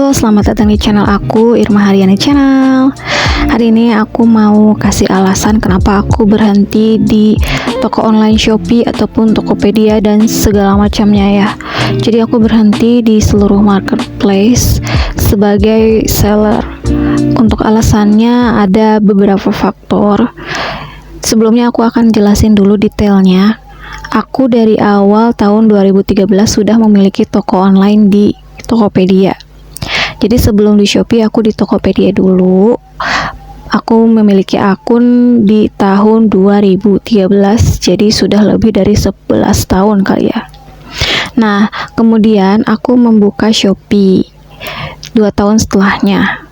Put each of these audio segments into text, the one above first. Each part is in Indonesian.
Halo, selamat datang di channel aku, Irma Haryani Channel. Hari ini aku mau kasih alasan kenapa aku berhenti di toko online Shopee ataupun Tokopedia dan segala macamnya ya. Jadi aku berhenti di seluruh marketplace sebagai seller. Untuk alasannya ada beberapa faktor. Sebelumnya aku akan jelasin dulu detailnya. Aku dari awal tahun 2013 sudah memiliki toko online di Tokopedia. Jadi sebelum di Shopee aku di Tokopedia dulu. Aku memiliki akun di tahun 2013. Jadi sudah lebih dari 11 tahun kali ya. Nah, kemudian aku membuka Shopee 2 tahun setelahnya.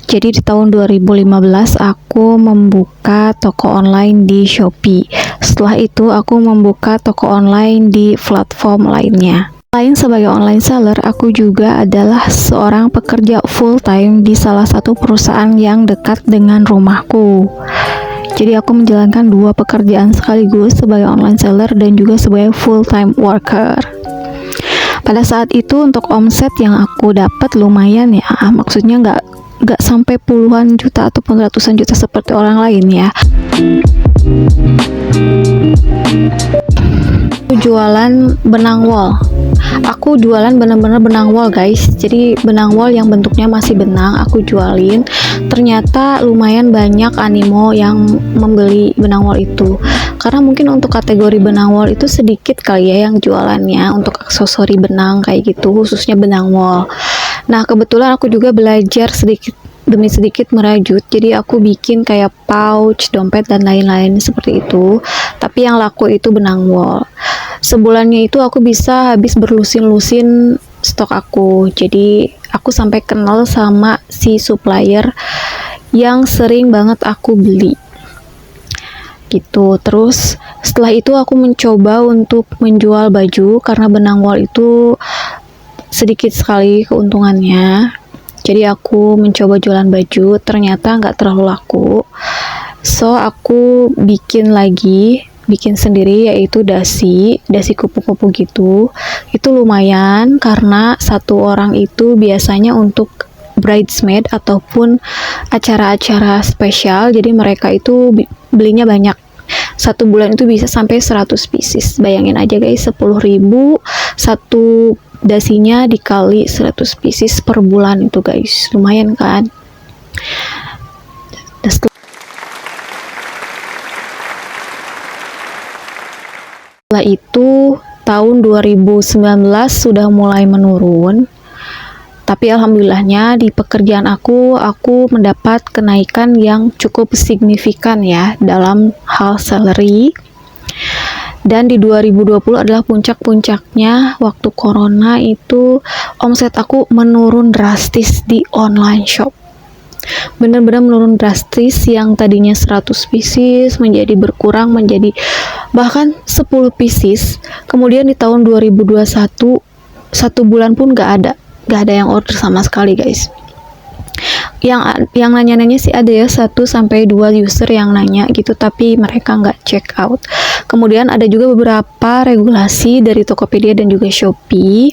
Jadi di tahun 2015 aku membuka toko online di Shopee. Setelah itu aku membuka toko online di platform lainnya. Selain sebagai online seller, aku juga adalah seorang pekerja full time di salah satu perusahaan yang dekat dengan rumahku. Jadi aku menjalankan 2 pekerjaan sekaligus sebagai online seller dan juga sebagai full time worker. Pada saat itu untuk omset yang aku dapat lumayan ya, maksudnya nggak sampai puluhan juta ataupun ratusan juta seperti orang lain ya. Jualan benang wol. Aku jualan bener-bener benang wol guys. Jadi benang wol yang bentuknya masih benang aku jualin. Ternyata lumayan banyak animo yang membeli benang wol itu. Karena mungkin untuk kategori benang wol itu sedikit kali ya yang jualannya untuk aksesori benang kayak gitu, khususnya benang wol. Nah, kebetulan aku juga belajar sedikit demi sedikit merajut, jadi aku bikin kayak pouch, dompet dan lain-lain seperti itu. Tapi yang laku itu benang wol. Sebulannya itu aku bisa habis berlusin-lusin stok aku. Jadi aku sampai kenal sama si supplier yang sering banget aku beli gitu. Terus setelah itu aku mencoba untuk menjual baju karena benang wol itu sedikit sekali keuntungannya. Jadi aku mencoba jualan baju, ternyata nggak terlalu laku. So aku bikin sendiri, yaitu dasi kupu-kupu gitu. Itu lumayan karena satu orang itu biasanya untuk bridesmaid ataupun acara-acara spesial. Jadi mereka itu belinya banyak. Satu bulan itu bisa sampai 100 pieces. Bayangin aja guys, 10.000 satu dasinya dikali 100 pieces per bulan itu guys, lumayan kan. Setelah itu tahun 2019 sudah mulai menurun, tapi alhamdulillahnya di pekerjaan aku mendapat kenaikan yang cukup signifikan ya dalam hal salary. Dan di 2020 adalah puncak-puncaknya waktu corona itu omset aku menurun drastis di online shop. Bener-bener menurun drastis, yang tadinya 100 pieces menjadi berkurang menjadi bahkan 10 pieces. Kemudian di tahun 2021 satu bulan pun gak ada yang order sama sekali guys. Yang nanya-nanya sih ada ya 1-2 user yang nanya gitu, tapi mereka nggak check out. Kemudian ada juga beberapa regulasi dari Tokopedia dan juga Shopee.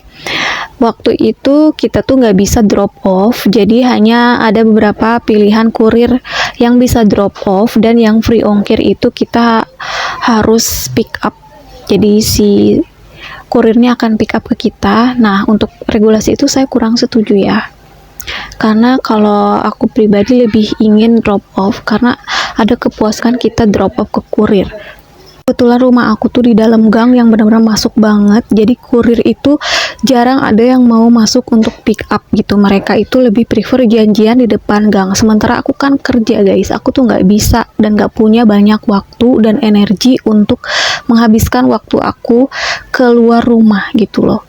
Waktu itu kita tuh nggak bisa drop off, jadi hanya ada beberapa pilihan kurir yang bisa drop off, dan yang free ongkir itu kita harus pick up. Jadi si kurirnya akan pick up ke kita. Nah, untuk regulasi itu saya kurang setuju ya. Karena kalau aku pribadi lebih ingin drop off, karena ada kepuasan kita drop off ke kurir. Kebetulan rumah aku tuh di dalam gang yang benar-benar masuk banget, jadi kurir itu jarang ada yang mau masuk untuk pick up gitu. Mereka itu lebih prefer janjian di depan gang. Sementara aku kan kerja guys, aku tuh nggak bisa dan nggak punya banyak waktu dan energi untuk menghabiskan waktu aku keluar rumah gitu loh.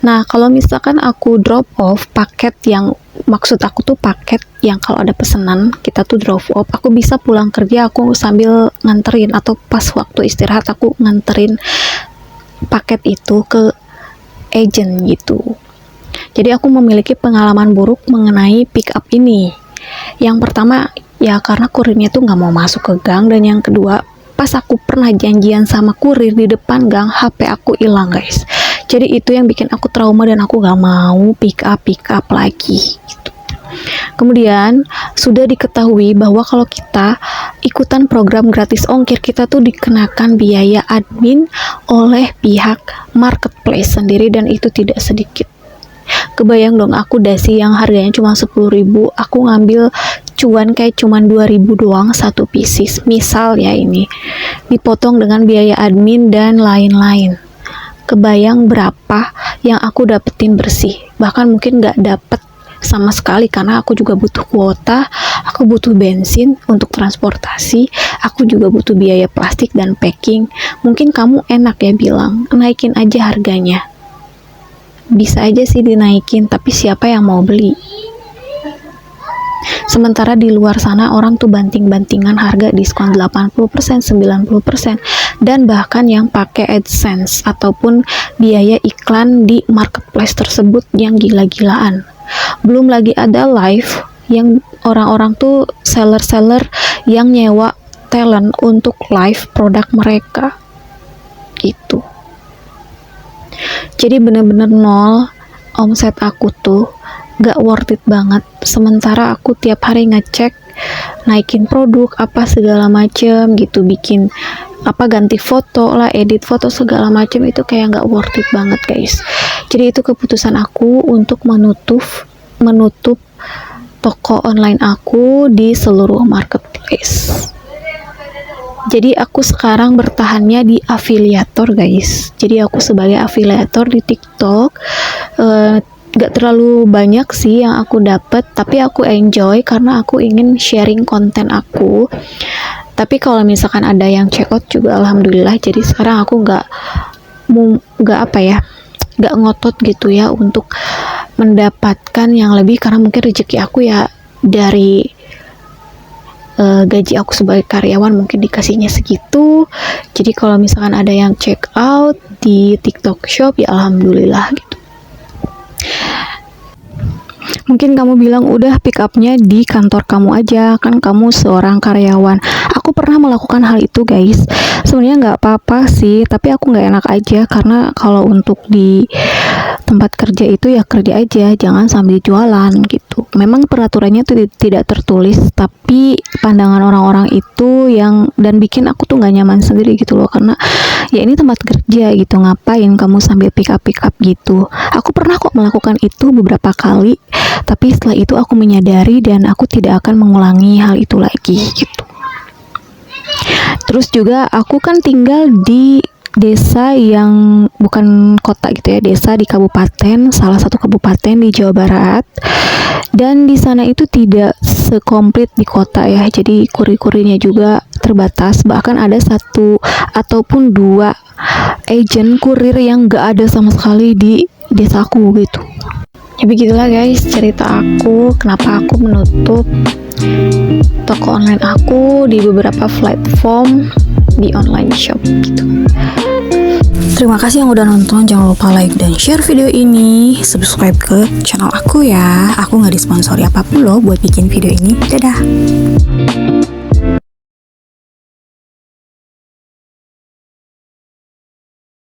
Nah, kalau misalkan aku drop off paket yang, maksud aku tuh paket yang kalau ada pesanan kita tuh drop off, aku bisa pulang kerja aku sambil nganterin, atau pas waktu istirahat aku nganterin paket itu ke agent gitu. Jadi aku memiliki pengalaman buruk mengenai pick up ini. Yang pertama ya karena kurirnya tuh nggak mau masuk ke gang, dan yang kedua pas aku pernah janjian sama kurir di depan gang, HP aku hilang guys. Jadi itu yang bikin aku trauma dan aku gak mau pick up lagi gitu. Kemudian sudah diketahui bahwa kalau kita ikutan program gratis ongkir, kita tuh dikenakan biaya admin oleh pihak marketplace sendiri, dan itu tidak sedikit. Kebayang dong, aku dasi yang harganya cuma 10.000, aku ngambil cuan kayak cuma 2.000 doang satu pieces. Misal ya, ini dipotong dengan biaya admin dan lain-lain. Kebayang berapa yang aku dapetin bersih. Bahkan mungkin gak dapet sama sekali, karena aku juga butuh kuota, aku butuh bensin untuk transportasi, aku juga butuh biaya plastik dan packing. Mungkin kamu enak ya bilang, naikin aja harganya. Bisa aja sih dinaikin, tapi siapa yang mau beli? Sementara di luar sana orang tuh banting-bantingan harga, diskon 80%, 90%, dan bahkan yang pakai AdSense ataupun biaya iklan di marketplace tersebut yang gila-gilaan. Belum lagi ada live yang orang-orang tuh seller-seller yang nyewa talent untuk live produk mereka gitu. Jadi bener-bener nol omset aku tuh, gak worth it banget. Sementara aku tiap hari ngecek, naikin produk apa segala macem gitu, bikin apa, ganti foto lah, edit foto segala macem, itu kayak gak worth it banget guys. Jadi itu keputusan aku untuk menutup toko online aku di seluruh marketplace. Jadi aku sekarang bertahannya di afiliator guys. Jadi aku sebagai afiliator di TikTok, gak terlalu banyak sih yang aku dapat, tapi aku enjoy karena aku ingin sharing konten aku. Tapi kalau misalkan ada yang check out juga alhamdulillah. Jadi sekarang aku gak ngotot gitu ya untuk mendapatkan yang lebih, karena mungkin rezeki aku ya dari gaji aku sebagai karyawan mungkin dikasihnya segitu. Jadi kalau misalkan ada yang check out di TikTok Shop ya alhamdulillah gitu. Mungkin kamu bilang udah pick upnya di kantor kamu aja, kan kamu seorang karyawan. Aku pernah melakukan hal itu guys. Sebenarnya nggak apa-apa sih, tapi aku nggak enak aja karena kalau untuk di tempat kerja itu ya kerja aja, jangan sambil jualan gitu. Memang peraturannya tuh tidak tertulis, tapi pandangan orang-orang itu yang dan bikin aku tuh nggak nyaman sendiri gitu loh, karena ya ini tempat kerja gitu, ngapain kamu sambil pick up gitu. Aku pernah kok melakukan itu beberapa kali, tapi setelah itu aku menyadari dan aku tidak akan mengulangi hal itu lagi gitu. Terus juga aku kan tinggal di desa yang bukan kota gitu ya, desa di kabupaten, salah satu kabupaten di Jawa Barat, dan di sana itu tidak sekomplit di kota ya, jadi kurir-kurirnya juga terbatas, bahkan ada satu ataupun dua agent kurir yang gak ada sama sekali di desaku gitu. Ya begitulah guys cerita aku, kenapa aku menutup toko online aku di beberapa platform di online shop gitu. Terima kasih yang udah nonton, jangan lupa like dan share video ini, subscribe ke channel aku ya. Aku nggak disponsori apapun loh buat bikin video ini. Dadah.